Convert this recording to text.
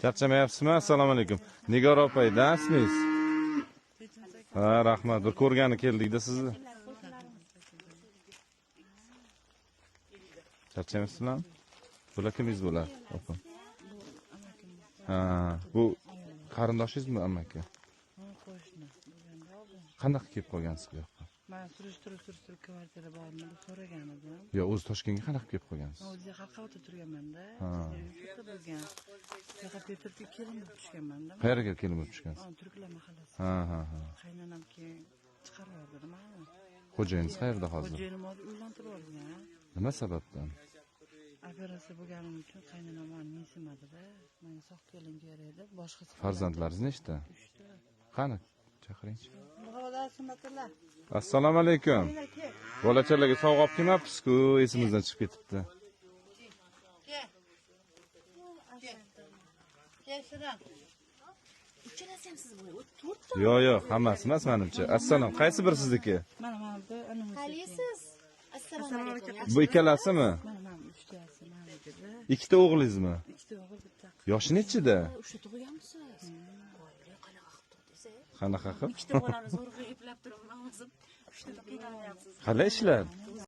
Charchamayapsizmi? Assalomu alaykum. Nigor opayda ismingiz? Ha, rahmat. Bir ko'rgani keldik-da sizni. Charchamayapsizmi? Bular kimingiz bo'lar? Opam. Ha, bu qarindoshingizmi, amaki? Qo'shni. Qanaqa kelib qolgansiz bu yoqqa? Men surishtirib kvartira bormi deb so'ragan edim. Yo, o'zi Toshkentga qanaqa kelib qolgansiz? O'zi Xalqota turganman-da. Ha. Yo'qda bo'lgan. Yo'qqa Petrga kelib tushganman-da. Qayerga kelib tushgansiz? Turklar mahallasi. Ha, ha, ha. Qaynonam keyin chiqarib yubordi mani. Xo'jayingiz qayerda hozir? Xo'jayinim hozir uylantirib olgan. Nima sababdan? Operatsiya bo'lganim uchun qaynonam meni mensimadi-da. Men sog' kelinga yaraydi. Boshqasi. Farzandlaringiz nechta? 3 ta. Qani? Chaqiringchi. Rahmatulloh. Assalomu alaykum. Bolachalarga sovg'a olib kelmabsiz-ku, esimizdan chiqib ketibdi. Uchalasi ham siz bo'ling. 4 ta. Yo'q, hammasi emas menimcha. Assalom, qaysi bir sizniki? Mana bu anamiz. Qalisiz? Assalomu alaykum. Bu ikkalasimi? Mana 3 tasi meniki-da. Ikkita o'g'lingizmi? 2 ta o'g'il bitta. Yoshi nechida? O'sha tug'ganmisiz? Voy, qanaqa qilib turdingiz? Qanaqa qilib? Ikkita bolani zo'rg'a eplab turibman o'zim. 3 ta qiynanyapsiz. Qalay ishlar?